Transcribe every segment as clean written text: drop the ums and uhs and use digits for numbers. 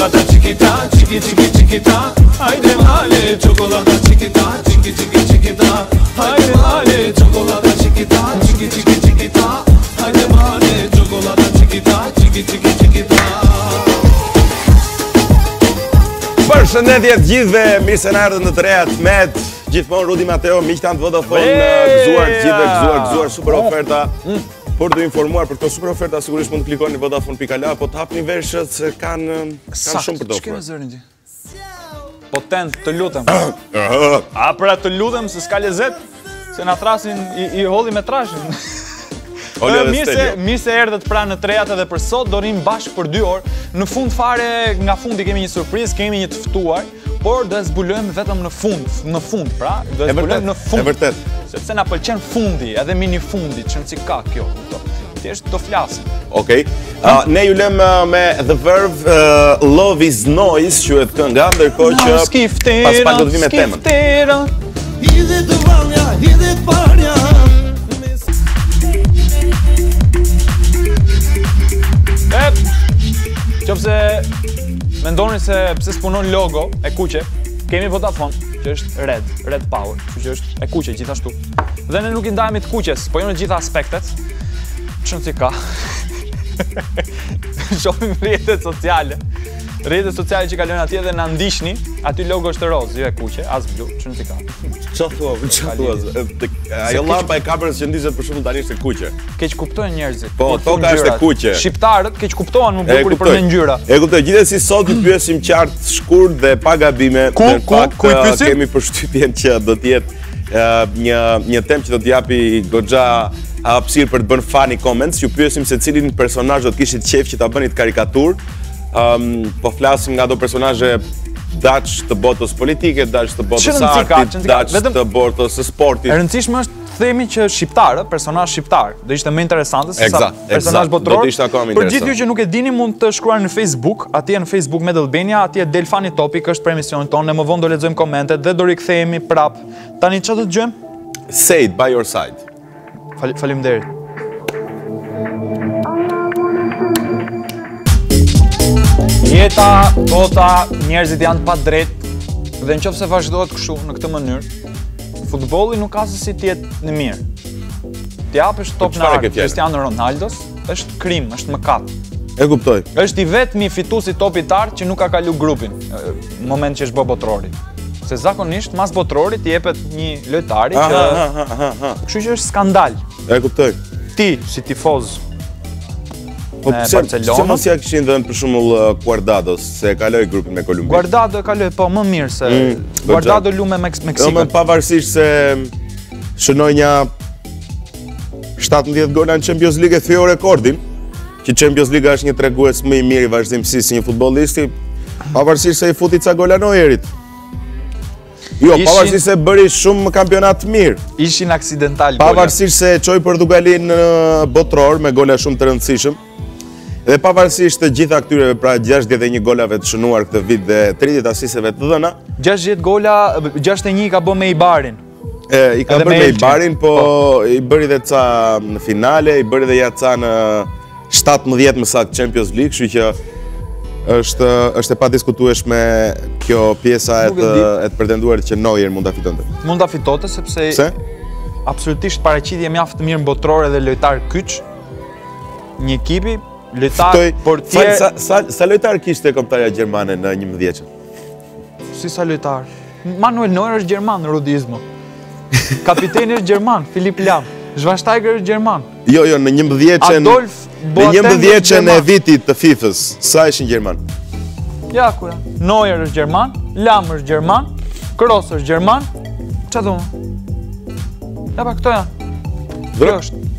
Çokolata çikita, çiki çiki çikita. Haydi hale çokolata çikita, çiki çiki çikita. Haydi hale çokolata çikita, çiki çiki çikita. Haydi hale çokolata çikita, çiki çiki çikita. Përshëndetje të gjithëve, mirë se na erdhën në të reja të met. Gjithmonë Rudi Mateo, miqtan të Vodafone, gëzuar super oferta. Por të informuar për këto super oferta, sigurisht mund të klikoni në vodafone.al, po të hapni veshët se kanë shumë për të ofruar. Ç'ke zërin ti? Potent, të lutem. A pra të lutem se s'ka lezet, se na thrasin i holli me trashin. Mirë se erdhët pra në trejat edhe për sot, do rrim bashkë për 2 orë. Në fund fare, nga fundi kemi një surprizë, kemi një të ftuar, por do e zbulojmë vetëm në fund, pra, do e zbulojmë në fund. E vërtet. Sepse na pëlqen fundi, edhe mini fundi, çon si ka kjo. Thjesht do flasim. Okej. Ne ju lëm me The Verve, Love is Noise, quhet kënga, ndërkohë që pas pak do të vi me temën. Hidhe të vanja, hidhe të parja. Qofse mendoni se pse s'punon logo e kuqe, kemi Vodafone, që është Red Power, që është e kuqe gjithashtu. Dhe ne nuk i ndajemi të kuqes, po jo në gjitha aspektet. Çon si ka. Shohim rrjetet sociale. Rrjetet sociale që kalojnë atje dhe na ndiqni, aty logo është roz, jo e kuqe, as blu, çon si ka. Çfarë thua? Ajo llamba e kamerës që ndizet për shembull tani është e kuqe. Keq kuptojnë njerëzit. Po, toka është e kuqe. Shqiptarët keq kuptohen më bukur për me ngjyra. E kuptoj. Gjithsesi sot ju pyesim qartë, shkurt dhe pa gabime. Kemi përshtypjen që do të jetë një temë që do t'japi goxha hapësirë për të bërë funny comments. Ju pyesim se cilin personazh do të kishit qejf që ta bënit karikaturë. Po flasim nga do personazhe daç të botës politike, daç të botës artit, daç të botës së sportit. E rëndësishme është të themi që shqiptarë, personazh shqiptar, do ishte më interesante se sa personazh botror. Për gjithë ju që nuk e dini, mund të shkruani në Facebook, atje në Facebook Med Albania, atje del Funny Topic është për emisionin tonë, ne më vonë do lexojmë komentet dhe do rikthehemi prap. Tani çfarë do të dëgjojmë? Say it by your side. Faleminderit. Jeta, bota, njerëzit janë pa drejt dhe nëse vazhdohet kështu në këtë mënyrë, futbolli nuk ka se si të jetë në mirë. T'i japësh top në ardhë Cristiano Ronaldos është krim, është mëkat. E kuptoj. Është i vetmi fituesi topit art që nuk ka kalu grupin në moment që është bë botrori. Se zakonisht mas botrorit i jepet një lojtari që kështu që është skandal. E kuptoj. Ti si tifoz Po pse mos ja kishin dhënë për shembull Guardados se e kaloi grupin me Kolumbin. Guardado e kaloi po më mirë se Guardado lume me Meksikën. Pavarësisht se shënoi një 17 gola në Champions League e theu rekordin, që Champions League është një tregues më i mirë i vazhdimësisë si një futbollisti, pavarësisht se i futi ca gola Neuerit. Jo, pavarësisht se bëri shumë kampionat të mirë. Ishin aksidental gola. Pavarësisht se çoi Portugalin në botror me gola shumë të rëndësishëm. Dhe pavarësisht të gjitha këtyre, pra 61 golave të shënuar këtë vit dhe 30 asisteve të dhëna. 60 gola, 61 i ka bë me Eibarin. I ka bërë me Eibarin, po i bëri dhe ca në finale, i bëri dhe ja ca në 17 më saktë Champions League, kështu që është e padiskutueshme kjo pjesa e të pretenduarit që Neuer mund ta fitonte. Mund ta fitonte sepse absolutisht paraqitje mjaft të mirë botrore dhe lojtar kyç. Një ekipi lojtar portier. Sa lojtar kishte kombëtarja gjermane në 11-ën? Si sa lojtar? Manuel Neuer është gjerman në rudizmo. Kapiteni është gjerman, Philipp Lahm. Schweinsteiger është gjerman. Jo, në 11-ën. Në 11-ën e vitit të FIFA-s, sa ishin gjerman? Ja ku ja. Neuer është gjerman, Lahm është gjerman, Kroos është gjerman. Çfarë thonë? Ja pa këto janë.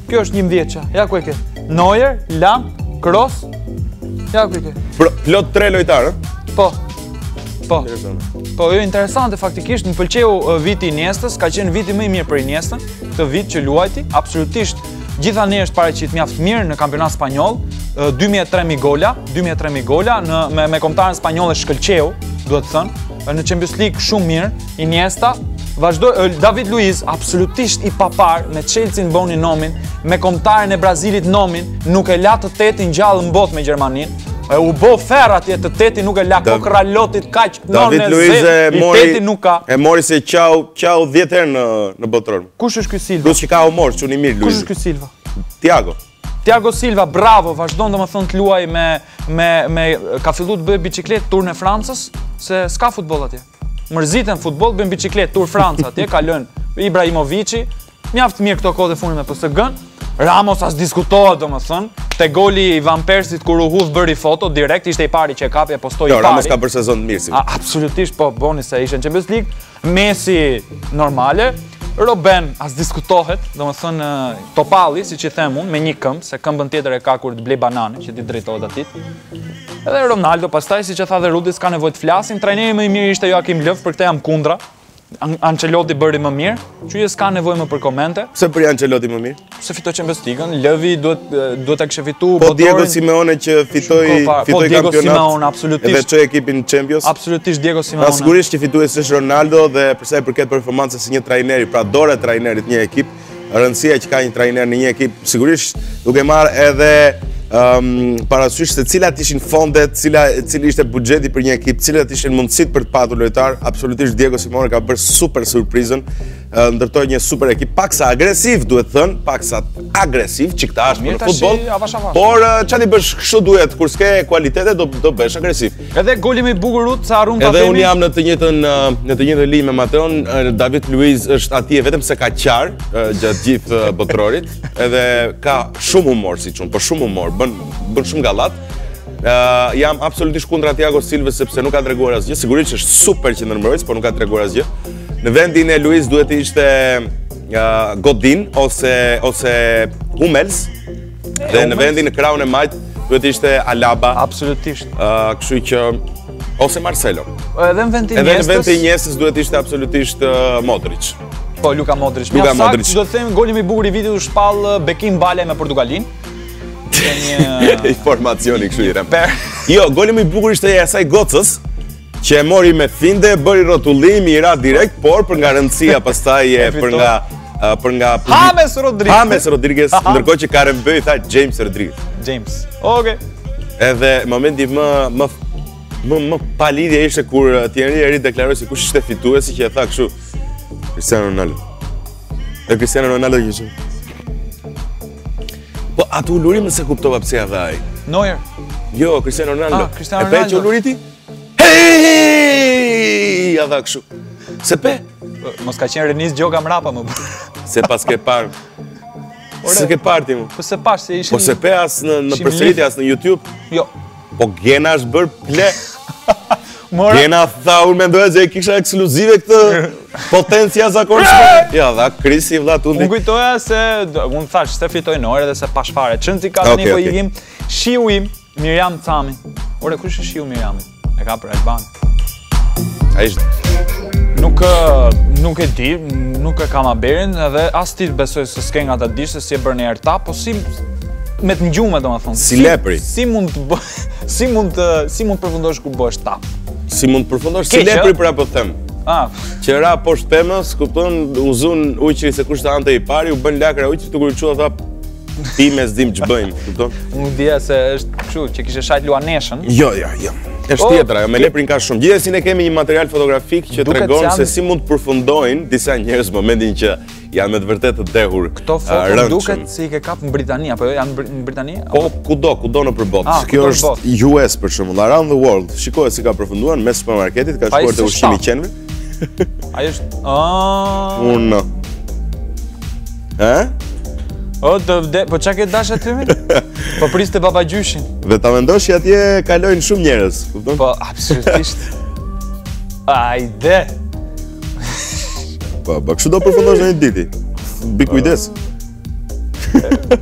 Kjo është 11-ëja. Ja ku e ke. Neuer, Lahm, Kroos. Ja ku e ke. Plot 3 lojtarë? Po. Po, jo interesante faktikisht, më pëlqeu viti Iniestës, ka qenë viti më i mirë për Iniestën, këtë vit që luajti, absolutisht gjitha ne është paraqit mjaft mirë në kampionat spanjoll, 2003 gola, me kombëtarin spanjoll e shkëlqeu, duhet të thënë, në Champions League shumë mirë, Iniesta, David Luiz, absolutisht i papar, me Chelsea në boni nomin, me kombëtarin e Brazilit nomin, nuk e la të tetin gjallë në botë me Gjermanin, U bo fer atje të Teti nuk e la kokra lotit kaq. David Luiz Teti nuk ka. E mori se qau 10 herë në botror. Kush është ky Silva? Plus që ka humor, çuni mirë Luiz. Kush është ky Silva? Thiago Silva, bravo, vazhdon domethënë të luaj me ka filluar të bëjë biçikletë turn e Francës, se s'ka futboll atje. Mërziten futboll, bën biçikletë tur Francë atje, ka lënë Ibrahimovici, mjaft mirë këto kohë të fundit me PSG-n. Ramos as diskutohet domethënë, te goli i Van Persit kur u hudh bëri foto direkt, ishte i pari që e kapi e postoi i pari. Jo, Ramos ka bërë sezon të mirë si. Absolutisht, po boni se ishte në Champions League. Messi normale. Robben as diskutohet, domethënë Topalli, siç i them unë, me një këmbë, se këmbën tjetër e ka kur të blej banane, që ti drejtohet atit. Edhe Ronaldo pastaj, siç e tha dhe Rudi, s'ka nevojë të flasin. Trajneri më i mirë ishte Joachim Löw, për këtë jam kundra. Ancelotti bëri më mirë, që s'ka nevojë më për komente. Pse për Ancelotti më mirë? Se fitoi Champions League-ën, Löwi duhet ta kishte fituar. Po Diego Simeone që fitoi Diego Simeone absolutisht. Edhe çoi ekipin në Champions. Absolutisht Diego Simeone. Sigurisht që fituesi është Ronaldo dhe për sa i përket performancës së një trajneri, pra dora e trajnerit një ekip, rëndësia që ka një trajner në një ekip, sigurisht duke marrë edhe parasysh se cilat ishin fondet, cili ishte buxheti për një ekip, cilat ishin mundësitë për të patur lojtar, absolutisht Diego Simeone ka bërë super surprizën, ndërtoi një super ekip, paksa agresiv duhet thënë, paksa agresiv, çikta është në futboll. Por çfarë bësh, kështu duhet, kur s'ke kualitete do bësh agresiv. Edhe goli më i bukur se harron ta themi. Edhe unë jam në të njëjtën linjë me Mateon, David Luiz është atje vetëm se ka qarë gjatë gjithë botrorit, edhe ka shumë humor siç unë, po shumë humor. Bën shumë gallat. Jam absolutisht kundra Thiago Silva sepse nuk ka treguar asgjë. Sigurisht është super që ndërmbrojtës, por nuk ka treguar asgjë. Në vendin e Luiz duhet të ishte Godin ose Hummels. Dhe në vendin e krahun e majt duhet të ishte Alaba. Absolutisht. Kështu që ose Marcelo. Edhe në vendin e Iniestës duhet të ishte absolutisht Modric. Po Luka Modric. Luka Modric. Do të them goli më i bukur i vitit u shpall Bekim Bale me Portugalin. Informacioni kështu i rem. Jo, goli më i bukur ishte asaj Gocës, që e mori me finde, bëri rrotullim, i ra direkt, por për nga rëndësia pastaj për nga James Rodriguez, ndërkohë që Karen Bøy tha James Rodriguez. Okej. Edhe momenti më palidhje ishte kur Thierry Henry deklaroi se kush ishte fituesi, që e tha kështu Cristiano Ronaldo. E Cristiano Ronaldo që po atë ulurim nëse kuptova pse ja dha ai. Neuer. Jo, Cristiano Ronaldo. Cristiano Ronaldo. E pe që uluriti? Hej! Ja dha kështu. Se pe? Mos ka qenë Renis Gjoga mrapa më. Se pas ke parë. Se ke parë ti mu. Po se pash se ishin. Po se pe as në përsëritje as në YouTube. Jo. Po Gena është bërë ple. Gena tha, unë mendoja se e kisha ekskluzive këtë potencia zakonshme. Ja, dha, Krisi vlla tundi. Unë kujtoja se, unë thash, se fitoj Neuer dhe se pash fare. Çënci ka tani po i vim, shiu im, Miriam Cami. Ore, kush është shiu Miriamit? E ka për Albani. Ai është. Nuk e di, nuk e kam haberin, edhe as ti besoj se s'ke nga ta dish se si e bërë një erta, po si me të ngjume domethënë. Si lepri. Si mund përfundosh kur bëhesh tap? Si mund përfundosh si lepri për apo them. Që ra poshtë temës, kupton, u zun ujqi se kush të ante i pari, u bën lakra ujqi të kur çua tha ti me s'dim ç'bëjmë, kupton? Unë dija se është kështu që kishe shajt Luaneshën. Jo. Është tjetra, me leprin ka shumë. Gjithsesi ne kemi një material fotografik që tregon se si mund të përfundojnë disa njerëz në momentin që janë me të vërtetë të dehur. Këto foto duket se i ke kap në Britani, apo janë në Britani? Po, kudo nëpër botë. Kjo është US për shembull, around the world. Shikoj si ka përfunduar mes supermarketit, ka shkuar te ushqimi i qenve. Ai është. Unë. Po çka ke dash aty me? Po priste babagjyshin. Dhe ta mendosh që atje kalojnë shumë njerëz, kupton? Po absolutisht. Ajde. Po, kështu do përfundosh në një diti. Bi kujdes.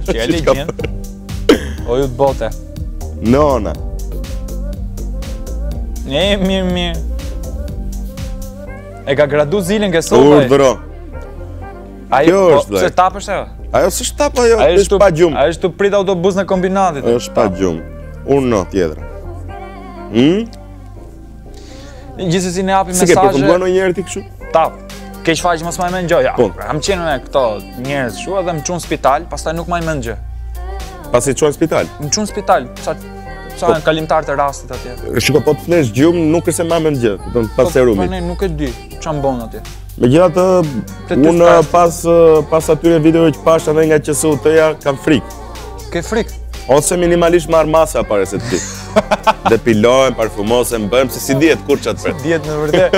Që e legjend. O ju të bote. Nona. Mirë. E ka gradu zilin ke sopa. Urdhëro. Kjo është blaj. Se tapësh e? Ajo s'është tap ajo, është pa gjumë. Ajo është të prit autobus në kombinatit. Është pa gjumë. Unë no, tjetra. Gjithsesi ne japim mesazhe. Si ke përfunduar ndonjëherë ti kështu? Tap. Keq faqe mos më mend gjë. Ja. Kam qenë me këto njerëz kështu edhe më çon në spital, pastaj nuk më mend gjë. Pasi çon në spital? Më çon në spital. Sa janë kalimtar të rastit atje? Shiko, po të flesh gjumë, nuk është se ma me në gjithë, do në pas serumit. Po ne nuk e di, që më bon atje? Megjithatë, unë pas atyre videove që pash edhe nga QSU tëja, kam frikë. Ke frikë? Ose minimalisht marr masa pare se të ti. Depilohem, parfumosem, bëhem, se si djetë kur që atë pret. Djetë në vërtet,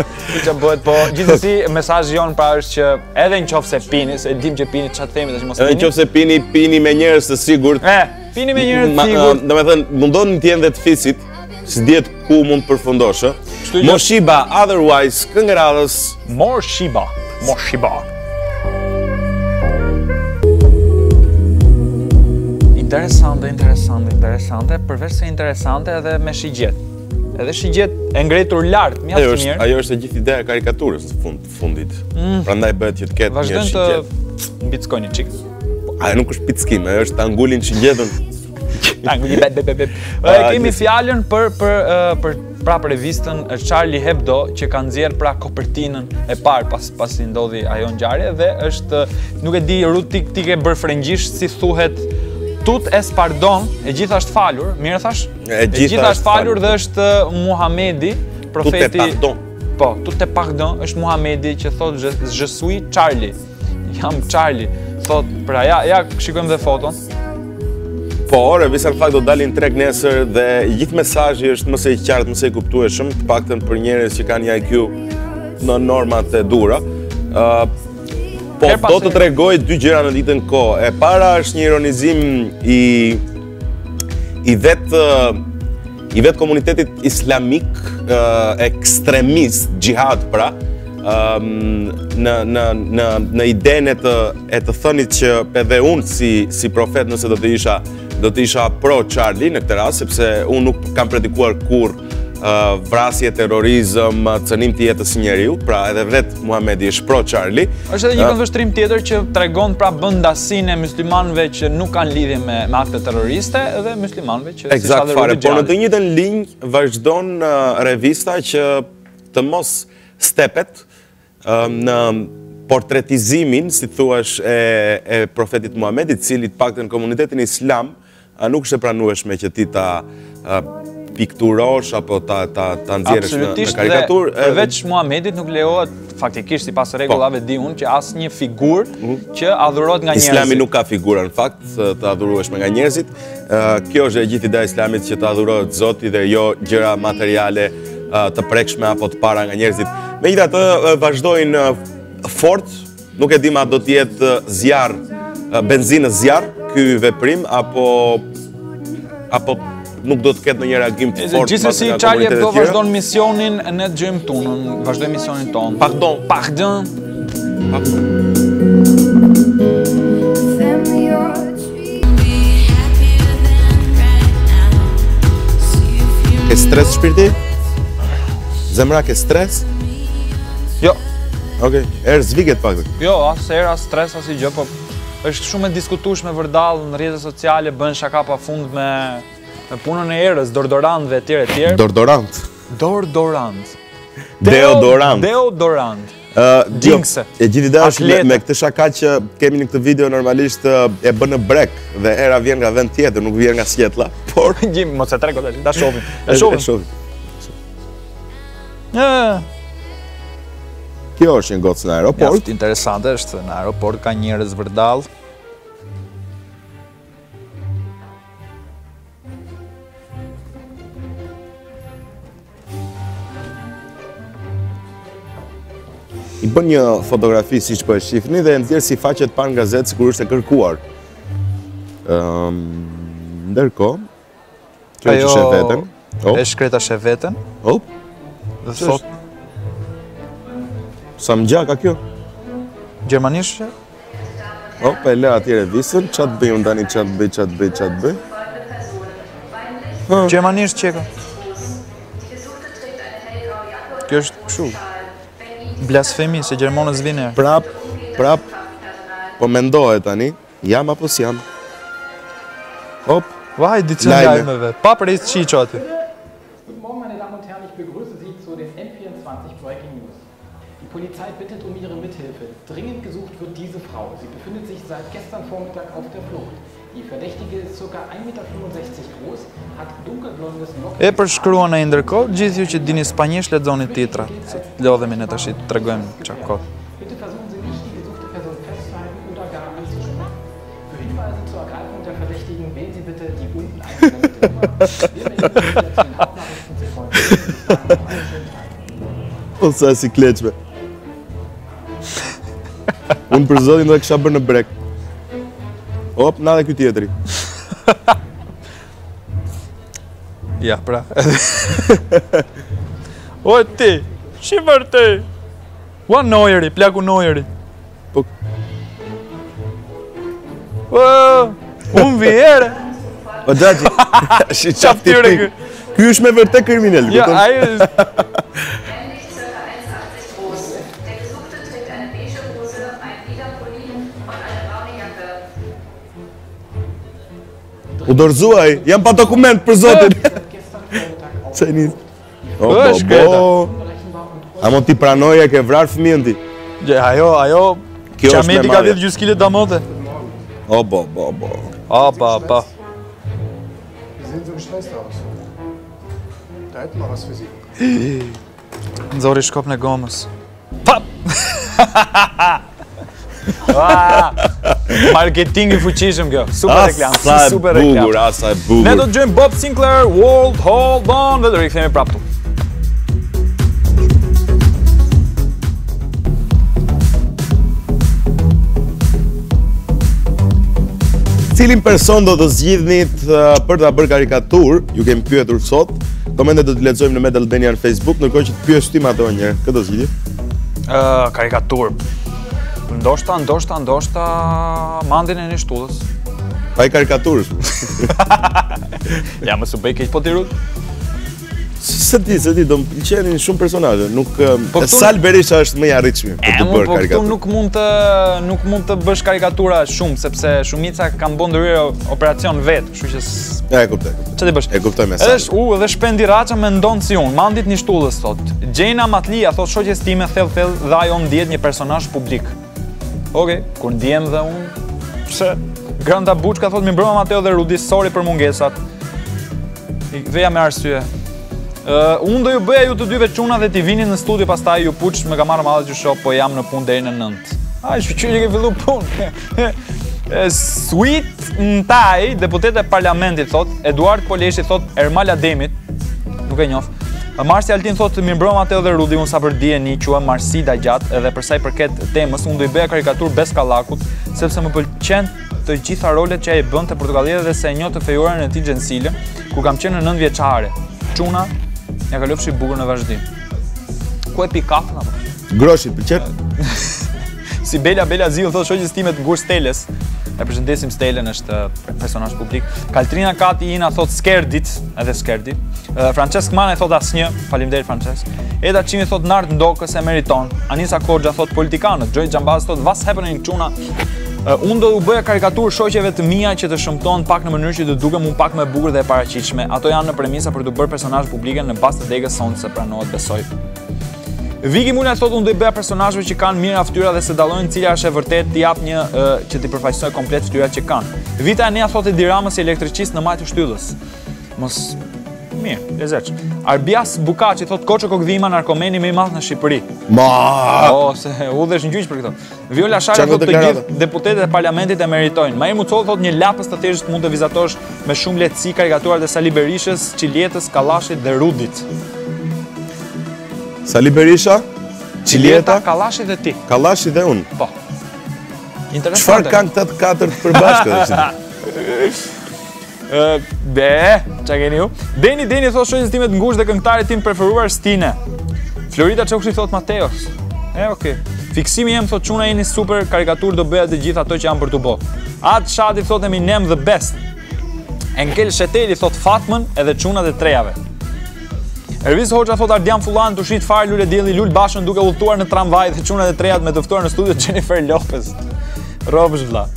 që bëhet, po gjithësi mesazhi jonë pra është që edhe në qofë se pini, se dim që pini që atë themi dhe që mos pini. Edhe në qofë se pini me njerës të sigurt. Pini me njerës të sigurt. Do me thënë, mundon në tjenë dhe të fisit, si djetë ku mund të përfundoshë. Moshiba, otherwise, këngëradhës. Moshiba. Interesante, përveç se interesante edhe me shigjet. Edhe shigjet e ngretur lartë, mjaft mirë. Ajo është e gjithë ideja e karikaturës në fundit. Prandaj bëhet që të ketë një shigjet. Vazhdojnë të mbickojnë një qikë. Ajo nuk është pickim, ajo është të angullin shigjetën. Kemi fjallën për revistën Charlie Hebdo që ka nxjerrë pra kopertinën e parë pasi ndodhi ajo ngjarje dhe është, nuk e di Rut ti ke bërë frëngjisht si thuhet Tut es pardon, e gjitha është falur, mirë thash? E gjitha është falur dhe është Muhamedi, profeti... Tut e pardon. Po, tut e pardon është Muhamedi që thot je suis Charlie. Jam Charlie. Thot, pra ja shikojmë dhe foton. Po, revista në fakt do dalin treg nesër dhe gjithë mesazhi është mëse i qartë, mëse i kuptueshëm, të paktën për njerëz që kanë një IQ në normat e dura. Po, do të tregoj dy gjëra në ditën kohë. E para është një ironizim i vetë komunitetit islamik, ekstremist, gjihad pra, në idenë e të thënit që edhe unë si profet nëse do të isha pro Charlie në këtë rast, sepse unë nuk kam predikuar kur vrasje, terrorizëm, cënim të jetës së njeriu, pra edhe vetë Muhamedi është pro Charlie. Është edhe një këndvështrim tjetër që tregon pra bëndasinë e muslimanëve që nuk kanë lidhje me akte terroriste edhe muslimanëve që si Eksakt fare, por në të njëjtën linjë vazhdon revista që të mos stepet në portretizimin, si thuash, e profetit Muhamedit, cili të paktën komunitetin islam nuk është e pranueshme që ti ta pikturosh apo ta nxjerrësh në karikaturë. Përveç Muhamedit nuk lejohet faktikisht sipas rregullave di unë që asnjë figurë që adhurohet nga njerëzit. Islami nuk ka figura në fakt të adhurueshme nga njerëzit. Kjo është e gjithë ideja e Islamit që të adhurohet Zoti dhe jo gjëra materiale të prekshme apo të para nga njerëzit. Megjithatë vazhdojnë fort, nuk e di ma do të jetë zjarr, benzinë zjarr ky veprim apo nuk do të ketë në një reagim të fort. Gjithsesi Charlie Hebdo vazhdon misionin, ne dëgjojmë tunën, vazhdojmë misionin tonë. Pardon. Ke stres shpirti? Zemra ke stres? Jo. Okej, erë zviget pak. Jo, as as stres, as i gjë, po është shumë e diskutueshme vërdall në rrjetet sociale, bën shaka pafund me punën e erës, dordorantëve etj. Deodorant. Jinxe. E gjithë ideja është me këtë shaka që kemi në këtë video normalisht e bën në brek dhe era vjen nga vend tjetër, nuk vjen nga Sjetlla, por mos e trego tash, ta shohim. E shohim. Kjo është një gocë në aeroport. Mjaft interesante është, në aeroport ka njerëz vërdall. I bën një fotografi si që po e shifni dhe nxjerr si faqet parë në gazetë sikur është e kërkuar. Ndërkohë, kjo që sheh veten. E shkreta sheh veten. Dhe thot sa më gjaka kjo? Gjermanisht? E le atjere visën, qatë bëj unë tani, qatë bëj. Gjermanisht qeka. Kjo është kështu. Blasfemi, se gjermonës vine. Prap, po mendohet tani, jam apo s'jam. Vaj, di që lajmeve, pa prej qiqo aty. Guten Morgen, meine Damen und Herren, ich begrüße Sie zu den N24 Breaking News. Die Polizei bittet um Ihre Mithilfe. Dringend gesucht wird diese Frau. Sie befindet sich seit gestern Vormittag auf der Flucht. Die Verdächtige ist ca. 1,65 Meter groß, hat dunkelblondes Locken. E përshkruan ai ndërkohë, gjithë ju që dini spanjisht lexoni titrat, se lodhemi ne tash të tregojmë çfarë kot. Bitte versuchen Sie nicht, die gesuchte Person festzuhalten oder gar anzustimmen. Für Hinweise zur Ergreifung der Verdächtigen wählen Sie bitte die unten eingeblendete Nummer. Wir melden uns jetzt den Hauptnachrichten zu folgen. Bis dahin noch einen schönen Tag. O sa si kleçme. Unë për zotin do e kisha bërë në brek. Op, na dhe ky tjetri. Ja, pra. O ti, shi vërtet. Ua Nojeri, plaku Nojeri. Po, Unë vjerë. o Gjaxhi, shi qaf ti pik. Ky është me vërtet kriminal. Ja, ai Männlich ca. 1,80 groß. Der Gesuchte trägt eine beige Hose, ein Lederpulli und eine braune Jacke. U dorzuaj, jam pa dokument për zotin. Gestern Vormittag auf. Se një. O, është kreta. Unberechenbar und Amo ti pranoja ke vrar fëmijën ti. Ajo, Kjo është qameti me ka marrje. 10 gjys kile damote. O, bo. Pa. Sie sehen so gestresst aus. Da hätten wir was für Sie. Nxori shkopën e gomës. Pap! Marketing i fuqishëm kjo. Super reklam, super reklam. Asa e bukur. Ne do të gjojmë Bob Sinclair, Hold On, dhe do rikthehemi prapë tu. Cilin person do të zgjidhnit për ta bërë karikaturë, ju kemi pyetur sot. Komentet do t'i lexojmë në Med Albania në Facebook, ndërkohë që të pyes ti ato një herë. Kë do zgjidhje? Karikaturë. Ndoshta mandin e një shtullës. Pa i karikaturës. Ja, më së bëj keq po ti Rut. Se ti, do më pëlqenin shumë personazhe, nuk Po këtu- Sal Berisha është më i arritshëm për të bërë Po këtu karikaturë. nuk mund të bësh karikatura shumë, sepse shumica kanë bën ndryrë operacion vetë, kështu që E kuptoj. ç'ti bësh? E kuptoj mesazhin. Edhe Shpendi Raça mendon si unë, mandit një shtullës thot. Gjena Matlia thot shoqes time thell dhe ajo ndjet një personazh publik. Okej, kur ndjem dhe unë, pse? Granda Buçka thot mi mbrëma Mateo dhe Rudi, sorry për mungesat. Veja me arsye. Unë do ju bëja ju të dyve çuna dhe ti vini në studio pastaj ju puç më ka marrë madhe që shoh, po jam në punë deri në 9. Ai shqyrë ke fillu punë. Sweet Ntaj, deputet e parlamentit thot, Eduard Poleshi thot, Ermal Ademit, nuk e njoh. Marsi Altin thot, mi mbrëma Mateo dhe Rudi, unë sa për dijeni quhem Marsida gjatë, edhe për sa i përket temës, unë do i bëja karikaturë Beskallakut, sepse më pëlqen të gjitha rolet që ai bën te Portokallia dhe se e njoh të fejuarën e tij Gjensile, ku kam qenë në 9 vjeçare. Çuna, ja kalofshi bukur në vazhdim. Ku e pi kafën apo? Groshit pëlqen? Si Bela Ziu thot shoqes time të ngur Steles. E përshëndesim Stelen, është personazh publik. Kaltrina Kati Ina thot Skerdit, edhe Skerdi. Francesc Mane thot asnjë, faleminderit Francesc. Eda Çimi thot Nart Ndokës e meriton. Anisa Koxha thot politikanët. Joy Xhambaz thot what's happening çuna. Unë do u bëja karikaturë shoqeve të mia që të shëmton pak në mënyrë që të dukem unë pak më e bukur dhe e paraqitshme. Ato janë në premisa për të bërë personazh publike në bazë të degës sonë se pranohet besoj. Viki Mula thot unë do i bëja personazheve që kanë mirë fytyra dhe se dallojnë cila është e vërtet të jap një që t'i përfaqësoj komplet fytyrat që kanë. Vita Nea thotë Diramës si elektricist në majtë shtyllës. Mos mirë, lezetsh. Arbias Bukaçi thot Koço Kokdhima narkomani më i madh në Shqipëri. Se udhesh në gjyq për këtë. Viola Shara thot të gjithë deputetët e parlamentit e meritojnë. Mair Mucolli thot një lapës të thjeshtë mund të vizatosh me shumë lehtësi karikaturat e Sali Berishës, Çilietës, Kallashit dhe Rudit. Sali Berisha, Çilieta, Kallashi dhe ti. Kallashi dhe unë. Po. Interesante. Çfarë kanë këta të katërt përbashkët? Qa keni ju? Deni thot shoqes time të ngushtë dhe këngëtarit tim preferuar Stine. Florida Çokshi thot Mateos. Okej. Fiksimi jem thot çuna jeni super, karikaturë do bëja të gjithë ato që janë për të bërë. At Shati thot Eminem the best. Enkel Sheteli thot Fatmën edhe çunat e trejave. Ervis Hoxha thot Ardian Fullan të shit fare lule dielli lul bashën duke udhëtuar në tramvaj dhe çunat e trejat me të ftuar në studio Jennifer Lopez. Robësh vlla.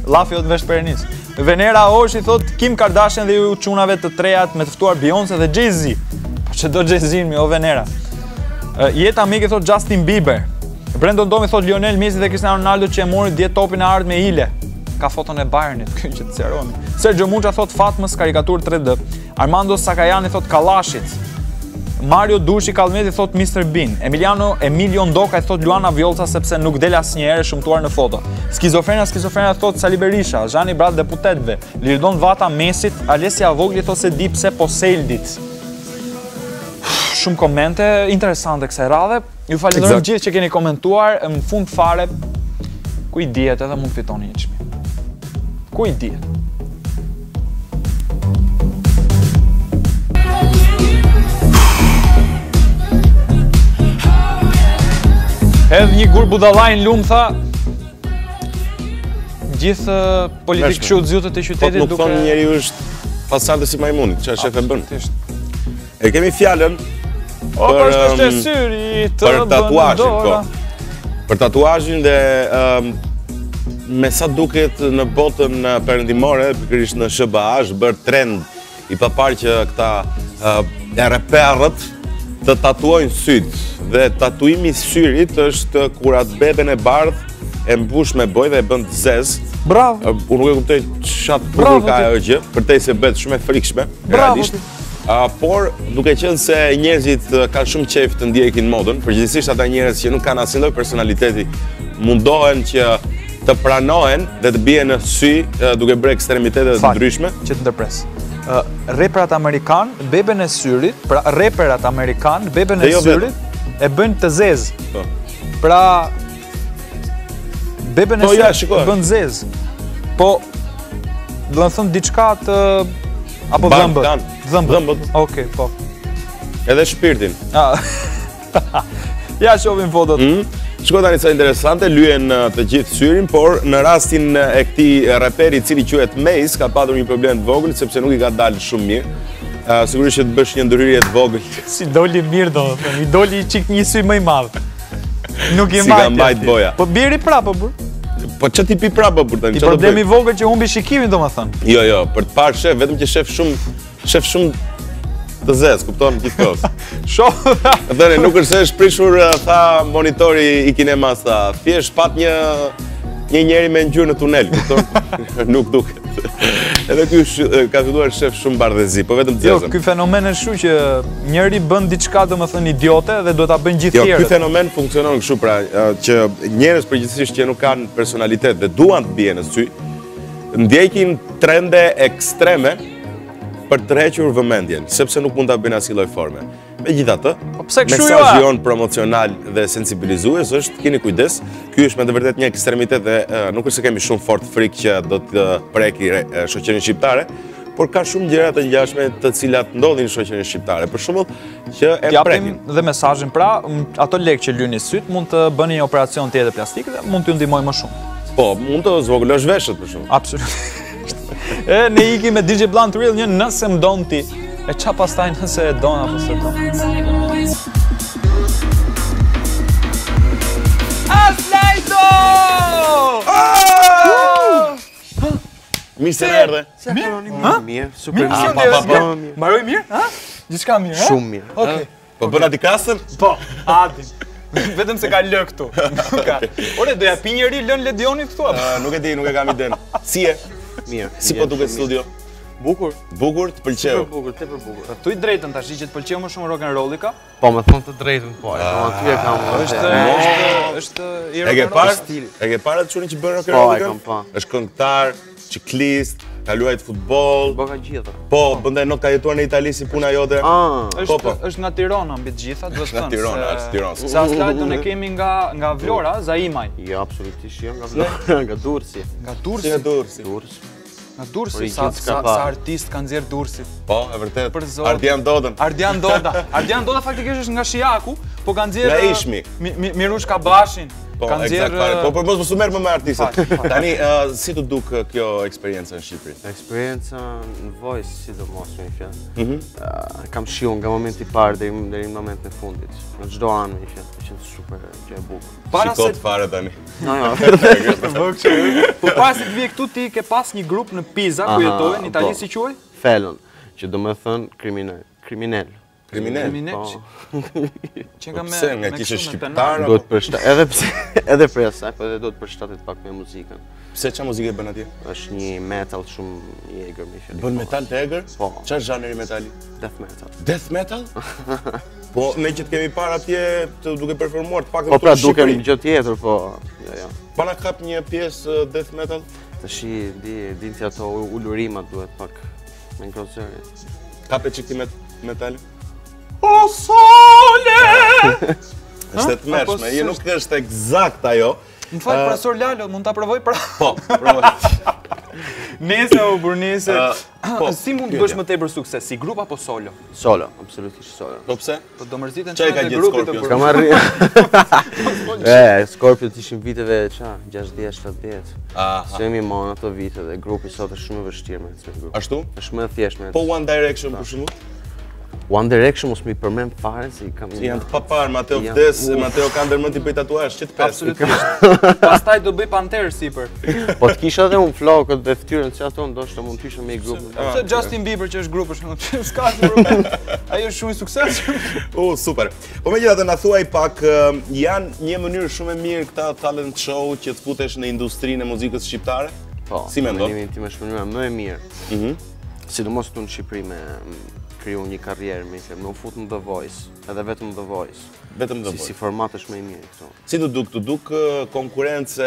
Llafi jot vesh perenis. Venera Oshi thot Kim Kardashian dhe ju çunave të trejat me të ftuar Beyoncé dhe Jay-Z. Po çdo Jay-Z mi o Venera. Jeta Miki thot Justin Bieber. Brandon Domi thot Lionel Messi dhe Cristiano Ronaldo që e mori 10 topin e ardhmë me Ile. ka foton e Bayernit, kjo që të sqaroni. Sergio Mucha thot Fatmës karikaturë 3D. Armando Sakajani thot Kallashit. Mario Dushi Kallmeti thot Mr. Bean. Emilio Ndoka thot Luana Vjolca sepse nuk del asnjëherë shumtuar në foto. Skizofrena thot Sali Berisha, Zhani Brat deputetëve. Lirdon Vata Mesit, Alesia Vogli thot se di pse po Seldit. Shumë komente interesante kësaj radhe. Ju falenderoj gjithë që keni komentuar. Në fund fare, ku i dihet edhe mund fitoni një çmim. Ku i dihet? Edhe një gur budallaj në lumë tha gjithë politikë këshillëzyrtët e qytetit duke... Nuk thonë njeriu është pasante si majmuni, çfarë shef e bën. E kemi fjalën për tatuazhin, po. Për tatuazhin dhe me sa duket në botën perëndimore, pikërisht në SBA, është bërë trend i paparë që këta RP-rët të tatuojnë syt. Dhe tatuimi i syrit është kur atë beben e bardh e mbush me bojë dhe e bën të zezë. Bravo. Unë nuk e kuptoj çfarë bukur ka ajo gjë, përtej se bëhet shumë e frikshme, realisht. Por duke qenë se njerëzit kanë shumë qejf të ndjekin modën, përgjithsisht ata njerëz që nuk kanë asnjë lloj personaliteti, mundohen që të pranohen dhe të bien në sy duke bërë ekstremitete të ndryshme. Që të ndërpres. Reperat amerikan, beben e syrit, pra reperat amerikan, beben e syrit e bëjnë të zezë. Pra beben e syrit bën zezë. Po do të thënë diçka të apo dhëmbët. Dhëmbët. Okej, po. Edhe shpirtin. Ja shohim fotot. Shiko tani sa interesante, lyen të gjithë syrin, por në rastin e këtij raperi i cili quhet Mace ka patur një problem të vogël sepse nuk i ka dalë shumë mirë. Sigurisht që të bësh një ndërhyrje të vogël. Si doli mirë domethënë, i doli çik një sy më i madh. Nuk i si ka mbajt boja. Po biri prapë bur. Po ç'a ti pi prapë bur tani? Ti problemi i vogël që humbi shikimin domethënë. Jo, për të parë shef, vetëm që shef shumë të zezë, kupton gjithkohë. Shoh. Dhe nuk është se është prishur tha monitori i kinemas tha, thjesht pat një njeri me ngjyrë në tunel, kupton? Nuk duket. Edhe ky ka filluar shef shumë bardhëzi, po vetëm zezën. Jo, ky fenomen është kështu që njëri bën diçka domethënë idiote dhe duhet ta bëjnë gjithë tjerët. Jo, ky fenomen funksionon kështu pra, që njerëz përgjithsisht që nuk kanë personalitet dhe duan të bien në sy, ndjekin trende ekstreme për të tërhequr vëmendjen, sepse nuk mund ta bëjnë asnjë lloj forme. Megjithatë, mesazhi jon promocional dhe sensibilizues është keni kujdes. Ky është me të vërtetë një ekstremitet dhe nuk është se kemi shumë fort frikë që do të preki shoqërinë shqiptare, por ka shumë gjëra të ngjashme të cilat ndodhin në shoqërinë shqiptare. Për shembull, që e prekin. Dhe mesazhin pra, ato lekë që lyni syt mund të bëni një operacion tjetër plastik dhe mund t'ju ndihmojë më shumë. Po, mund të zvogëlosh veshët për shembull. Absolutisht. Ne iki me DJ Blunt Real një nëse më don ti. E qa pastaj nëse e don apo se don. Aslajto! Mirë se erdhe. Mirë, super mirë. Mbaroj mirë? Gjithçka mirë, ha? Shumë mirë. Okej. Po bën aty kastën? Po, Adin. Vetëm se ka lë këtu. Ore, do ja pi njëri lën Ledionit këtu apo? Nuk e di, nuk e kam iden. Si e? Mirë. Si po duket studio? Bukur. Bukur, të pëlqeu. Tepër bukur. Thuj drejtën tash që të pëlqeu më shumë rock and rolli ka? Po, më thon të drejtën, po. Aty e kam. Është i rock and roll. E ke parë atë çunin që bën rock and roll? Po, e kam pa. Është këngëtar, ciklist, ka luajt futboll. Po ka gjithë. Po, bëndaj not ka jetuar në Itali si puna jote. Është nga Tirana mbi të gjitha, duhet të thënë. Nga Tirana, është Tiranë. Sa Aslajton e kemi nga Vlora, Zaimaj. Jo, absolutisht jo, nga Vlora, nga Durrësi. Nga Durrësi. Nga Durrësi. Nga Durrësi, sa artist kanë nxjerr Durrësi. Po, e vërtet. Ardian Dodën. Ardian Doda faktikisht është nga Shijaku, po kanë nxjerr nga Ishmi. Mirush Kabashin. Po, eksakt. Po mos u merr më me artistët. Tani si të duk kjo eksperjenca në Shqipëri? Eksperjenca në Voice, sidomos me fjalë. Kam shiu nga momenti i parë deri në momentin e fundit. Në çdo anë me fjalë, është super gjë e bukur. Shikot fare tani. Jo. Po pas se të vije këtu ti ke pas një grup në Pisa ku jetove në Itali si quhej? Felon, që do të thënë kriminal. Kriminal? Që nga pse nga kishe shqiptar? Duhet përshtat, edhe pse, edhe për asaj, po edhe duhet përshtatet pak me muzikën. Pse çfarë muzikë bën atje? Është një metal shumë i egër me fjalë. Bën metal të egër? Po. Çfarë zhanri metali? Death metal. Death metal? Po, me që të kemi parë atje të duke performuar të paktën Po pra në duke Shqipëri. gjë tjetër, po. Jo. Pana kap një pjesë death metal? Tash din ti ato ulurimat duhet pak me ngrozëri. Kape çik ti metali? O sole! Është të mërshme, jo nuk është eksakt ajo. Më fal, profesor Lalo, mund ta provoj pra? Po, provoj. Nese o burnese. Po, Si mund të bësh më tepër sukses, si grup apo solo? Solo, absolutisht solo. Po pse? Po do mërziten Çfarë ka çfarë gjetë grupit të Scorpions? Kam arri. Scorpions ishin viteve 60-70. Aha. Se jemi mon ato vite dhe grupi sot është shumë e vështirë me këtë grup. Ashtu? Është më e thjeshtë me. Po One Direction për shembull? One Direction mos më përmend fare si kam. Janë të papar, Mateo vdes, Mateo ka ndërmend i bëj tatuazh, që të pesë. Absolutisht. Pastaj do bëj Panther sipër. Po të kisha edhe un flokët dhe fytyrën se ato ndoshta mund të isha me i grup. Se Justin Bieber që është grup për shembull, s'ka asnjë problem. Ai është shumë i suksesshëm. Super. Po megjithatë na thuaj pak, janë një mënyrë shumë e mirë këta talent show që të futesh në industrinë e muzikës shqiptare? Po. Si mendon? Mendimin tim është mënyra më e mirë. Sidomos këtu në Shqipëri me kriju një karrierë me film, më fut në The Voice, edhe vetëm The Voice. Vetëm The Voice. Si format është më i mirë këtu. Si të duk konkurrencë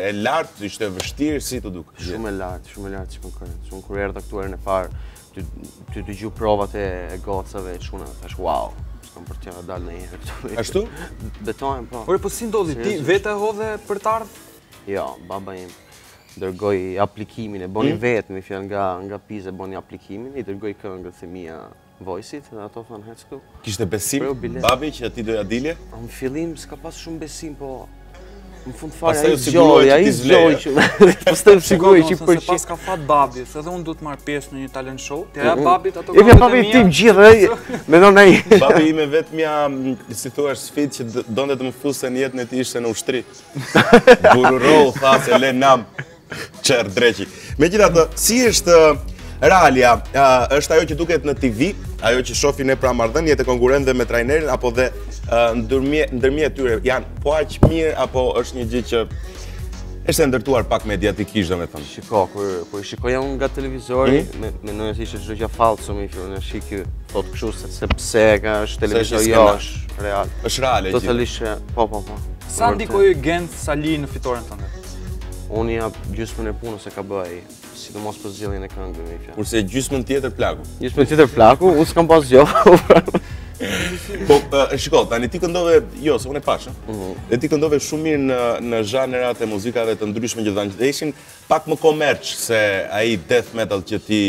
e lartë, ishte vështirë, si të duk? Shumë e lartë si konkurrencë. Unë kur erdha këtu herën e parë, ty dëgjoj provat e gocave, çuna, thash wow. S'kam për t'ja dalë ndonjëherë këtu. Ashtu? Betojmë po. Por po si ndodhi ti vetë hodhe për të ardhur? Jo, baba im dërgoi aplikimin, e boni vetë, me fjalë nga Pisa boni aplikimin, i dërgoi këngët se mia Voice-it, dhe ato thanë hec këtu. Kishte besim Preu bilet. babi që ti doja dilje? Në fillim s'ka pas shumë besim, po në fund fare Pastaj ai u siguruaj që ti zgjoj që pastaj u siguroj që Se për pas ka fat babi, se edhe unë du të marr pjesë në një talent show, t'ja jap babit ato e vjen babi tim gjithë, mendon ai. Babi ime vetmja, si thua, sfidë që donte të më fuste në jetën e tij ishte në ushtri. Bururou tha se le nam çer dreqi. Megjithatë, si është realia? Është ajo që duket në TV, ajo që shohin ne pra marrëdhëniet e konkurrentëve me trajnerin, apo dhe ndërmjet tyre janë po aq mirë, apo është një gjë që është e ndërtuar pak mediatikisht, domethënë? Shiko, kur shikoja unë nga televizori, mendoj se ishte çdo gjë fallse më i fillu, në shikë thot kështu se pse ka është televizor, jo është real. Është reale gjë. Totalisht, po. Sa ndikoi Gent Sali në fitoren tënde? Unë jap gjysmën e punës se ka bëj ai, sidomos për zgjidhjen e këngëve me fjalë. Kurse gjysmën tjetër plaku. Gjysmën tjetër plaku, unë s'kam pas gjë. Po, shiko, tani ti këndove, jo, se unë e pash, dhe ti këndove shumë mirë në zhanerat e muzikave të ndryshme që dhe ishin pak më komerç se ai death metal që ti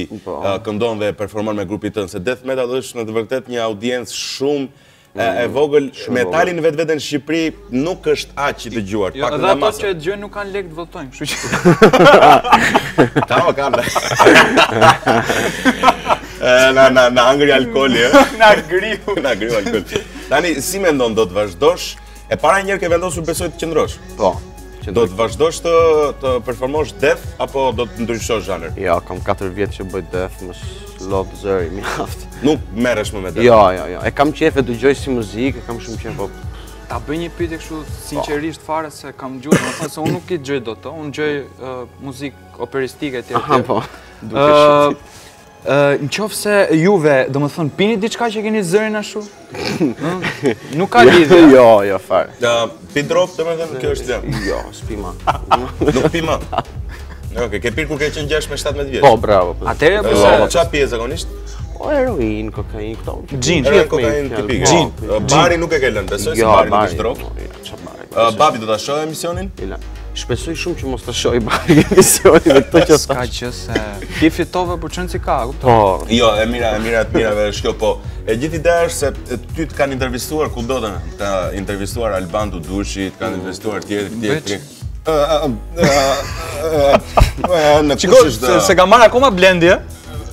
këndon dhe performon me grupin tënd, se death metal është në të vërtet një audiencë shumë e vogël. Metali në vetveten në Shqipëri nuk është aq i dëgjuar, pak Edhe nga ato masa. që e dëgjojnë nuk kanë lekë të votojnë, kështu që Kam. Na angri alkooli, na griu. Na griu alkooli. Tani, si mendon, do të vazhdosh? E para njerë ke vendosur besoj të qëndrosh? Po. Do të vazhdosh të performosh death, apo do të ndryshosh zhanër? Jo, kam 4 vjet që bëj death, më lodh zëri, mjaft. Nuk merresh më me death? Jo. E kam qef e dëgjoj si muzikë, kam shumë qef, po. Ta bëj një pyetje kështu sinqerisht fare se kam dëgjuar, më thënë se unë nuk i dëgjoj dot, unë dëgjoj muzikë operistike etj. Aha, po. Duke shit. Në qofë se juve, do më thënë, pini diçka që keni zërin ashtu? Nuk ka lidhje. Jo, fare. Pi drop, të me thënë, kjo është gjë. Jo, s'pi ma. Nuk pi më. Oke, ke pirë kur ke qenë 6 me 17 vjeç? Po, bravo. Atëherë po Qa pije zakonisht? Po, heroin, kokain, këto. Gin. Kokain tipike. Gin. Bari nuk e ke lënë, besoj se bari nuk është drog. Qa bari? Babi do ta shohë emisionin? Shpesoj shumë që mos të shoj bari emisionin dhe këto që Ska që se ti fitove për qënë si ka, kupto? Po. Jo, e mira të mirave është kjo, po. E gjithë ideja është se ty të kanë intervistuar kudo të në, të intervistuar Alban Dudushi, të kanë intervistuar tjetër. Qiko, se ka marrë akoma blendi,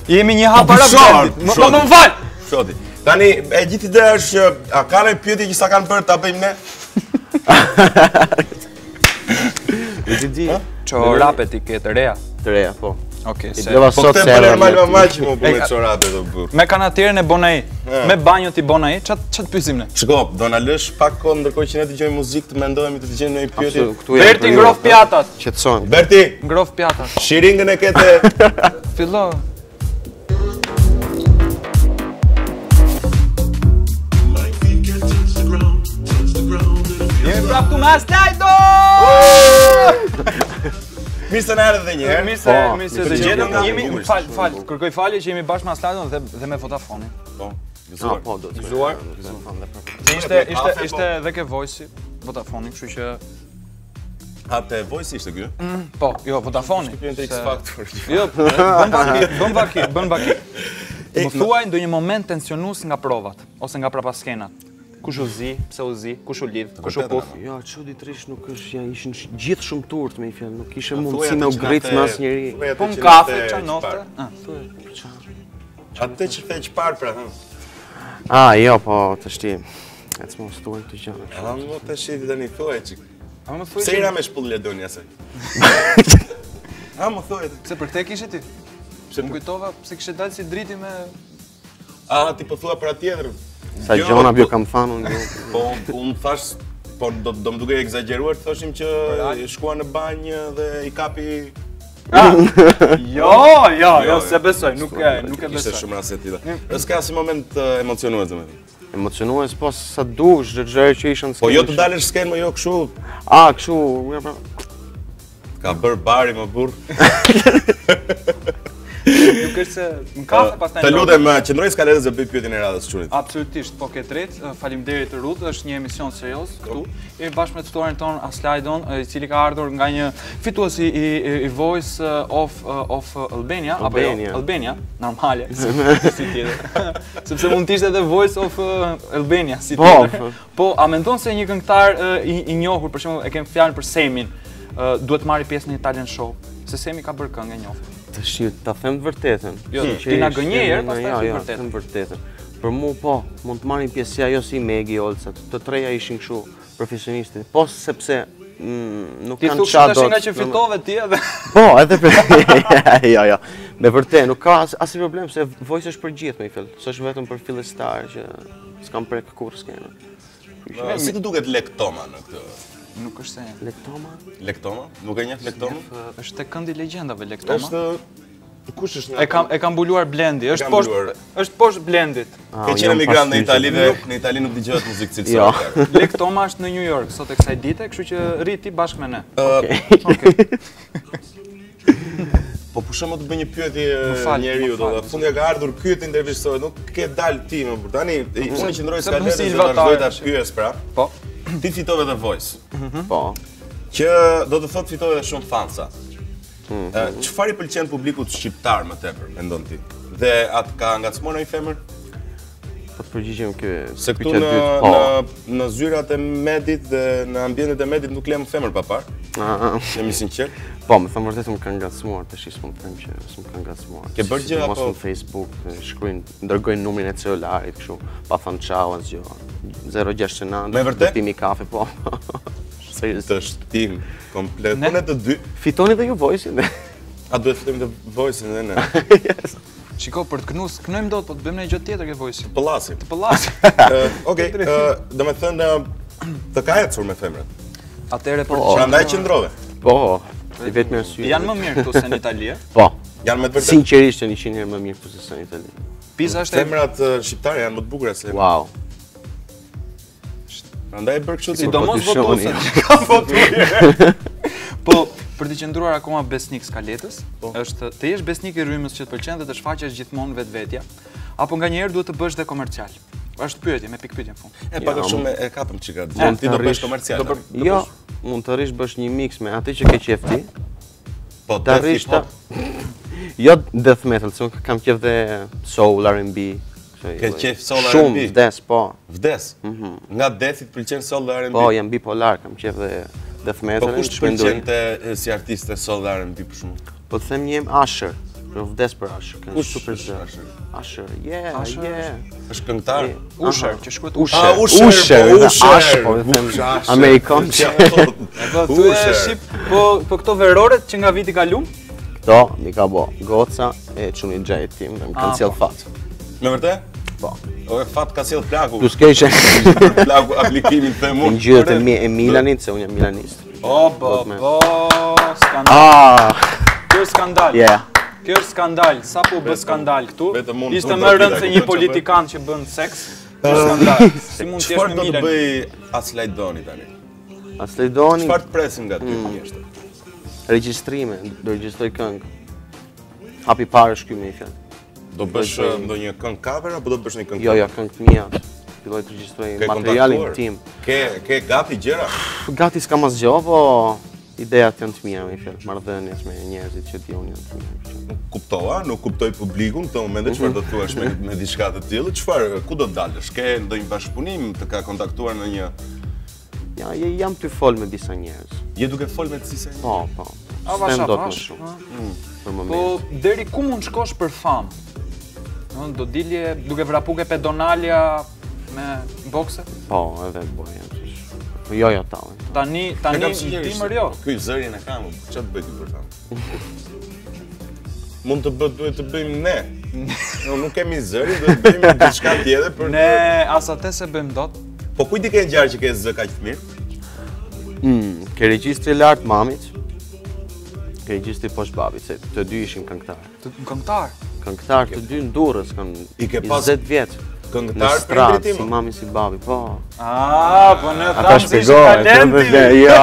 jemi një hap para blendit. Më më falë! Shoti. Tani, e gjithë ideja është që, a kanë e pyetje që sa kanë bërë ta bëjmë ne? Që Që rapet i ke të reja. Të reja, po. Okej, I bleva Po sot këtë se për era normal me më maqë më punë çorapë do burr. Me kanatierën e bon ai, me banjot i bon ai, çat pyesim ne? Shiko, do na lësh pak kohë ndërkohë që ne dëgjojmë muzikë të mendohemi të dëgjojmë një pyetje. Berti ngroh pjatat. Qetësojmë. Berti, Ngroh pjatat. shiringën e kete. Fillo. Jemi prapë tu mas Lajdo! Mirë se na erdhe edhe një herë. Mirë se të gjetëm, nga jemi bukur. fal, kërkoj falje që jemi bashkë me Aslaidon dhe me Vodafonin. Po, Ah, gëzuar. po, do të Gëzuar? Ishte edhe ke voice Vodafonin, kështu që Atë voice ishte ky? po, jo Vodafoni. Shkëpjen të X Factor. Jo, bën vaki. Më thuaj ndonjë moment tensionues nga provat ose nga prapaskenat. Kush u zi, pse u zi, kush u lidh, kush u puth. Jo, çuditërisht nuk është, ishin gjithë shumë turtë me i fjalë, nuk kishe thuaj mundësi atë me u që grit na me the- asnjëri. thuaj atë Po që në na kafe, the çanofte. çfarë. Atë që the çfarë pra, Ah, jo, po, të shti. Ecë mos tuaj të gjëra. Ha, më të shiti tani thuaj çik. A më thuaj Pse ira me shpull Ledonja se? Ha, më thuaj. pse për këtë kishe ti? Pse më kujtova pse kishe dalë si driti me Ti po thua për atjetër. Sa Jo, gjona po- bjo kam thanu një. Po, unë thash, po do më duke egzageruar, të thoshim që shkua në banjë dhe i kapi... Jo, se besoj, nuk e Ishte besoj. shumë rase tila. Dhe s'ka si moment emocionues, dhe me thënë. Emocionues, po sa dush, gjëre që ishen Po jo të dalësh skenë, më jo këshu, Ah, kështu, ja, pra. ka bërë bari më burr. Nuk është se në kafe pastaj. Të lutem, qëndroj skalerës dhe bëj pyetjen e radhës çunit. Absolutisht, po ke drejt. Faleminderit Rut, është një emision serioz këtu. Jemi bashkë me ftuarin ton Aslaidon, i cili ka ardhur nga një fituesi i Voice of Albania, apo jo, Albania. Albania, normale, si tjetër. Sepse mund të ishte edhe Voice of Albania, si tjetër. Po, a mendon se një këngëtar i njohur, për shembull, e kem fjalën për Semin, duhet marrë pjesë në një talent show? Se Semi ka bërë këngë e njohur. Të shi, ta them të vërtetën. Jo, ti na gënje herë, pastaj Jo, të jo, vërtetën. them vërtetën. Për mu, po, mund të marrin pjesë si ajo si Megi, Olca, të treja ishin kështu profesionistë. Po, sepse nuk Ti kanë thua çfarë tash nga që fitove ti edhe. Po, edhe për... Jo. Me vërtet, nuk ka asnjë problem, se Voice është për gjithë, me i fillë. S'është vetëm për fillestar që s'kam prek kur s'kene. Si të duket Lektoma në këtë? Nuk është se Lektoma? Lektoma? Nuk e njeh Lektoma? është tek këndi legjendave Lektoma. Është... Kush është E ka mbuluar Blendi, është mbuluar. poshtë Blendit. Ke qenë emigrant në Itali dhe në Itali nuk dëgjohet muzikë cilësore. Lektoma është në New York sot e kësaj dite, kështu që rri ti bashkë me ne. Po pushon më të bëj një pyetje fal, njeriu, më fal. do të fundja ka ardhur ky të intervistoj, nuk ke dalë ti më burr. Tani unë qëndroj se skalerës Silva dhe ta vazhdoj ta Tare, pyes pra. Po. Ti fitove The Voice, Po. që do të thotë fitove edhe shumë fansa. Çfarë i pëlqen publikut shqiptar më tepër, mendon ti? Dhe atë ka ngacmuar në një femër? Po të përgjigjem Se këtu pyetja e dytë. Po. në zyrat e medit dhe në ambientet e medit nuk lem femër pa parë. Jemi sinqer. Po, me thëmë vërtet më kanë ngacmuar, tash s'mund të them që s'më kanë ngacmuar. Ke bërë gjë Mos apo? në Facebook, shkruajnë, dërgojnë numrin e celularit kështu, pa thënë çao asgjë. 069. Me vërtet? Pimi kafe, po. Seriozisht. Të shtim komplet. Ne? Po ne të dy. Fitoni dhe ju Voice-in. A duhet fitojmë The Voice-in edhe ne? Shiko, për të knus, knojmë dot, po të bëjmë një gjë tjetër ke Voice-in. Pëllasim. Pëllas. Okej, do me thënë të ka ecur me femrat. Atëre për Prandaj qëndrove. Po, i vetëm arsye. janë më mirë këtu se në Itali. Po. Janë me të vërtetë. Sinqerisht janë 100 herë më mirë këtu se sa në Itali. Pisa është Femrat shqiptare janë më të bukura se. Wow. Prandaj e bër kështu ti. sidomos po të shoni. votuesit që ka votuar. Po, për të qëndruar akoma besnik skaletës, është të jesh besnik i rrymës që të pëlqen dhe të shfaqesh gjithmonë vetvetja, apo nganjëherë duhet të bësh dhe komercial. Është pyetje me pikë pyetje në fund. E pak shumë e kapëm çika. Ti do bësh komercial. Jo, mund të rish bësh një mix me atë që ke qef ti. Po Ta të rish ta. Jo death metal, se unë kam qef dhe soul, R&B. Ke qef soul R&B? Shumë, vdes, po. Vdes. Nga deathit pëlqen soul dhe R&B. Po, jam bipolar, kam qef dhe death Po metal. kush të pëlqente si artiste soul dhe R&B për shkak? Po të them një jem Usher. Për vdes për Usher. Kanë Kush super është zë. Usher? Usher, yeah, Usher yeah. Është këngëtar. Usher, që shkruhet Usher. Usher. Usher, po, dhe Usher, Usher, po të them Usher. Amerikan. Po tu e shqip, po këto veroret që nga viti kalum? Do, mi ka bo goca e quni gjejt tim dhe më kanë sjell fat. Me vërtet? Po. O e fat ka sjell plaku. Plus keqe. Plaku aplikimin të mu. Në gjyret e Milanit, se unë jam milanist. Skandal. Kjo është skandal. Yeah. Kjo është skandal. Sa po bë skandal këtu? Vetëm unë Ishte do më të rëndë se një politikan që bën seks. Skandal. Si mund të jesh Çfarë me do të Milan? bëj Aslajdoni tani? Aslajdoni, Çfarë të presim nga ty mjeshtër? regjistrime, do regjistroj këngë. Hapi parë shky me i fjalë. Do bësh ndonjë këngë cover apo do të bësh një këngë? Jo, këngë të mia. Filloj të regjistroj materialin tim. Ke gati gjëra? Gati s'kam asgjë, po ideat janë të mia me i fjalë. Marrëdhënies me njerëzit që di unë janë të mia. Nuk kuptova, nuk kuptoj publikun këtë moment çfarë do të thuash me diçka të tillë. Çfarë, ku do të dalësh? Ke ndonjë bashkëpunim të ka kontaktuar në një? Ja, jam të fol me disa njerëz. Je duke fol me të disa njerëz? Po. Avash, S'tem dot më avash. shumë. Për Po moment. deri ku mund shkosh për famë? Do dilje duke vrapuke pedonalia me bokse? Po, edhe bëj. Po jo tallë. Tani timër jo. Ky zërin e kam, ç'a të bëj ky për fam? Mund të duhet të bëjmë ne. Nuk kemi zërin, duhet të bëjmë diçka tjetër për Ne as atë se bëjmë dot. Po kujt i ke ngjarë që ke zë kaq të mirë? Ke regjistri lart mamit. Ke regjistri poshtë babit, se të dy ishin këngëtar. Këngëtar. Këngëtar të dy në Durrës kanë I ke pas 20 vjet. këngëtar Në prindrit strat, tim? si mami si babi, po. Po në Ata thamë si ishë shpjegoj, talenti. jo.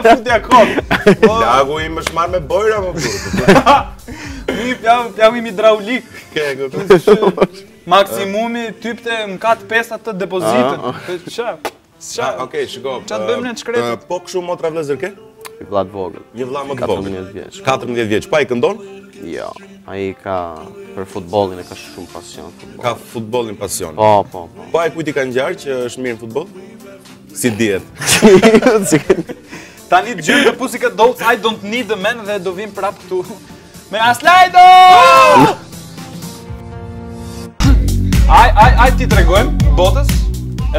Futja kot. Lagu im është marrë me bojra më burë. Mi pjau im hidraulik. Ke këtu. Maksimumi typte më katë pesa të depozitën. Qa? Okej, shiko. Qa të bëjmë ne të shkretit? Po kështu motra vëllezër ke? I vllat vogël. Një vëlla më të vogël. 14 vjeç. 14 vjeç. Pa i këndon? Jo. Ai ka për futbollin e ka shumë pasion futboll. Ka futbollin pasion. Po. Po ai kujt i ka ngjarë që është mirë në futboll? Si dihet? Tani të gjyrë të Pussycat Dolls, I don't need the man dhe do vim prap këtu me Aslajdo! Aj ti tregojmë botës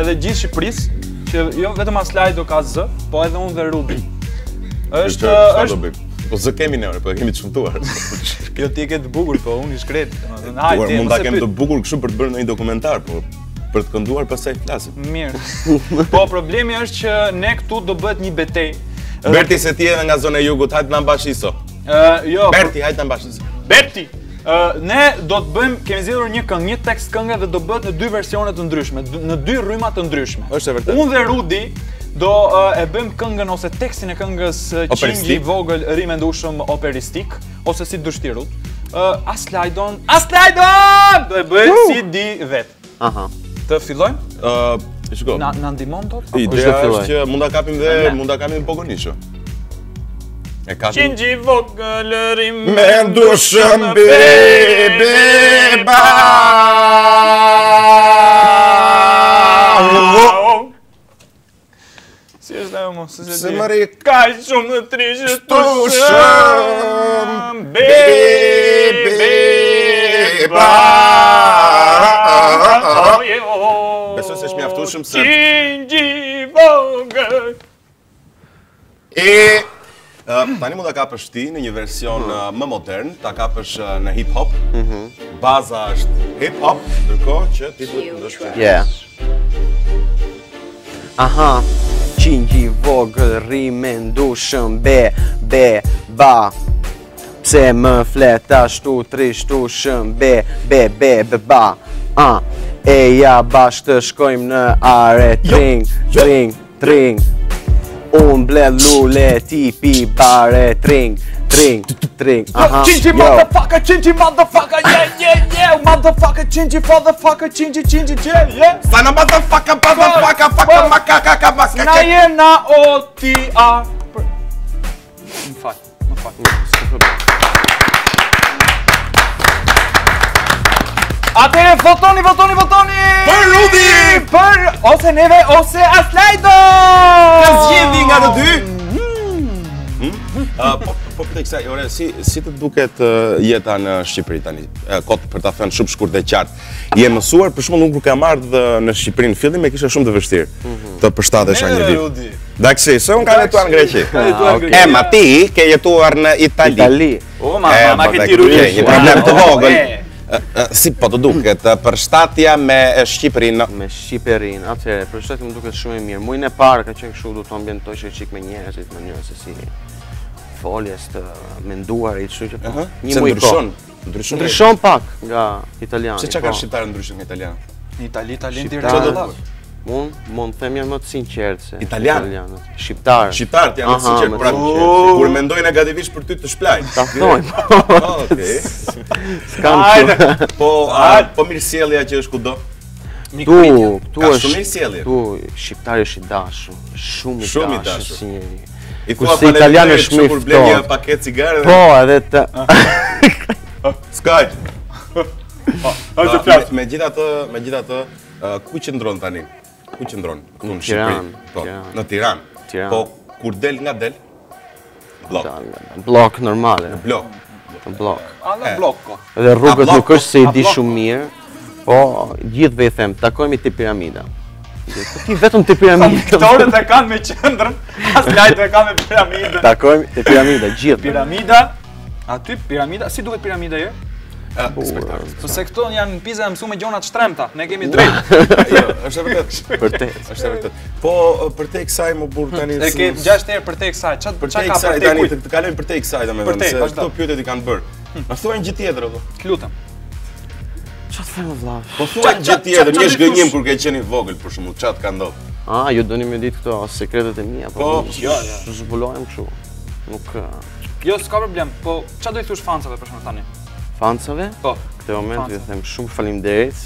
edhe gjithë Shqipërisë që jo vetëm Aslajdo ka zë, po edhe unë dhe Rudi. Është Po zë kemi ne, po e kemi të shëmtuar. jo ti e ke të bukur, po unë i shkret. Mund ta kem të bukur kështu për të bërë ndonjë dokumentar, po për të kënduar pastaj flasim. Mirë. Po problemi është që ne këtu do bëhet një betejë. Berti se ti edhe nga zona e jugut, hajt na mbash iso. Jo. Berti, hajt na mbash iso. Berti! Ne do të bëjmë, kemi zgjedhur një këngë, një tekst këngë dhe do bëhet në dy versione të ndryshme, në dy rryma të ndryshme. Është e vërtetë. Unë dhe Rudi do e bëjmë këngën ose tekstin e këngës Qingji vogël rime ndushëm operistik ose si dështirut. Aslajdon do e bëj si di vet. Aha. Të fillojmë? Shiko. Na ndihmon dot? Ideja është që mund ta kapim pogonisho. E kapim. Qingji vogël rime Me ndushëm beba. Si është ajo mo, Se mëri ka shumë në trishë tushëm beba. Besoj se është mjaftueshëm se Qingji vogël. Tani mund ta kapësh ti në një version më modern, ta kapësh në hip hop. Baza është hip hop, ndërkohë që ti duhet të ndosh. Yeah. Aha. Qingji vogël rime ndushëm ba. Pse më flet ashtu trishtushëm ba. E ja bashkë të shkojmë në are tring. Unë ble lule ti pi bare tring. Aha. Qingji motherfucker, Qingji motherfucker, yeah. Motherfucker, Qingji motherfucker, Qingji, yeah. Sana motherfucker, makaka. Na jena OTA. Më fal. Atëre votoni! Për Rudi! Ose neve, ose Aslajdo! Të zgjedhni nga të dy? Po për të kësaj, ore, si të duket jeta në Shqipëri tani? Kot për ta thënë shumë shkurt dhe qartë. Je mësuar, për shembull, unë kur kam ardhur në Shqipëri në fillim e kisha shumë të vështirë të përshtatesha një vit. Daksi, se unë ka jetuar në Greqi. Greqi. Ma ti ke jetuar në Itali. Itali. O, ma ke tiru Një problem të vogël. Si po të duket, përshtatja me Shqipërinë. Me Shqipërinë, atëherë, përshtatja më duket shumë e mirë. Muajin e parë ka qenë kështu, du të ambientoj çik me njerëzit, në mënyrë se si foljes të menduarit, kështu që po. Një muaj kohë. Ndryshon pak nga italiani. Se çka ka shqiptarë ndryshon nga italianët? Në Itali, talenti rregullor. Mund të them janë më të sinqertë se italianët. Shqiptarët. Shqiptarët janë më të sinqertë, pra kur mendoj negativisht për ty të shplajnë. Ta thojmë. Okej. S'kam. Po mirë sjellja që është kudo. Tu Ka shumë mirë sjellje. Tu shqiptari është i dashur, shumë i dashur si njeri. I thua si italianë është më kur blen një paketë cigare. Po, edhe të Skaj. Megjithatë, ku qëndron tani? Ku qëndron? Në Shqipëri. Në Tiranë. Po kur del nga del? Blok. Blok normale. Blok. Blok. Në blok ko. Edhe rrugët nuk është se i di shumë mirë, po gjithve i them, takojmë te piramida. Ti vetëm te piramida. Aktorët e kanë me qendrën, as lajtë e kanë me piramidën. Takojmë te piramida, gjithë. Piramida, aty piramida, si duket piramida jo? Spektakl. Se këto janë Piza mësu me gjona të shtremta, ne kemi drejt. Jo, është e vërtet. Vërtet. Është e vërtet. Po për te kësaj më burr tani. E ke 6 herë për te kësaj. Ç'a ka për te tani të kalojmë për te kësaj domethënë se këto pyetje i kanë bërë. Ma thuajnë gjë tjetër apo? Të lutem. Ç'a të them vëlla? Po thuajnë gjë tjetër, një zgënjim kur ke qenë i vogël për shembull, ç'a të ka ndodhur? Ju doni me ditë këto sekretet e mia, po jo. Zbulojmë kështu. Nuk Jo, s'ka problem, po ç'a do i thosh fansave për shembull tani? Fansave? Po. Këtë moment ju them shumë faleminderit.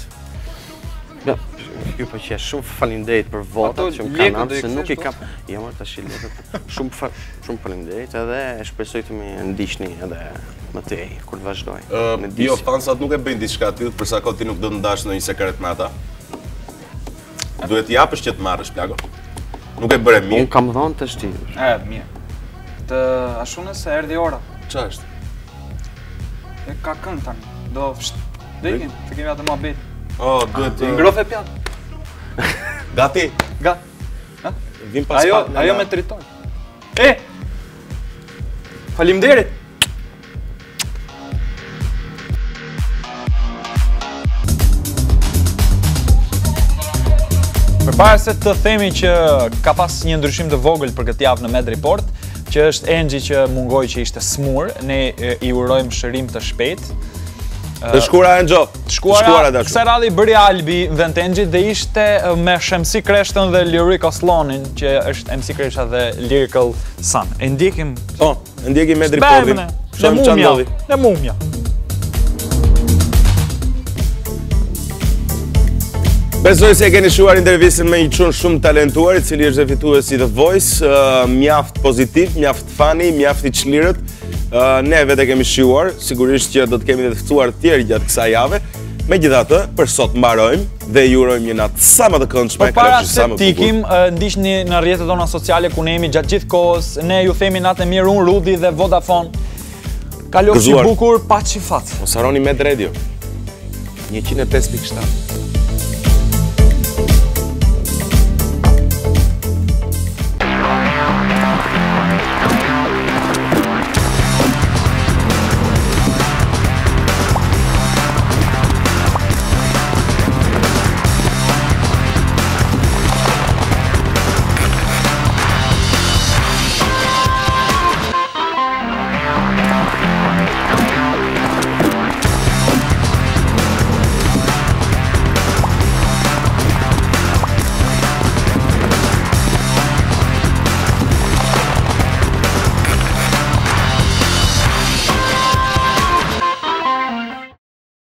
Ju po qesh shumë faleminderit për votat që më kanë dhënë, se nuk i kam. Jo, më tash lekët. Shumë faleminderit edhe shpresoj të më ndiqni edhe më tej kur të vazhdoj. Jo, fansat nuk e bëjnë diçka të tillë për sa kohë ti nuk do të ndash ndonjë sekret me ata. Duhet t'i japësh që të marrësh plago. Nuk e bëre mirë. Unë kam dhënë tash ti. Mirë. Të ashune se erdhi ora. Ç'a është? E ka kënd tani. Do ikim, të kemi atë mohabet. Duhet të ngrofe pjatë. Gati. Vim pas pak. Ajo me triton. Faleminderit. Përpara se të themi që ka pas një ndryshim të vogël për këtë javë në Med Report, që është Engji që mungoj që ishte smur, ne i urojmë shërim të shpejt. Të shkura Engjo, shkura dashur. Kësaj radhi bëri Albi në vend të Engjit dhe ishte me Shemsi Kreshtën dhe Lirik Oslonin, që është MC Kresha dhe Lyrical Sun. E ndjekim... e ndjekim Med Reportin. Në mumja. Besoj se e keni shuar intervistën me një çun shumë talentuar, i cili është fituesi The Voice, mjaft pozitiv, mjaft funny, mjaft i çlirët. Ne vetë kemi shijuar, sigurisht që do të kemi edhe të ftuar të tjerë gjatë kësaj jave. Megjithatë, për sot mbarojmë dhe ju urojmë një natë sa më të këndshme, para se të ikim, ndiqni në rrjetet tona sociale ku ne jemi gjatë gjithë kohës. Ne ju themi natë e mirë, unë Rudi dhe Vodafone. Kalofshi bukur, paçi fat. Mos harroni Med Radio 105.7.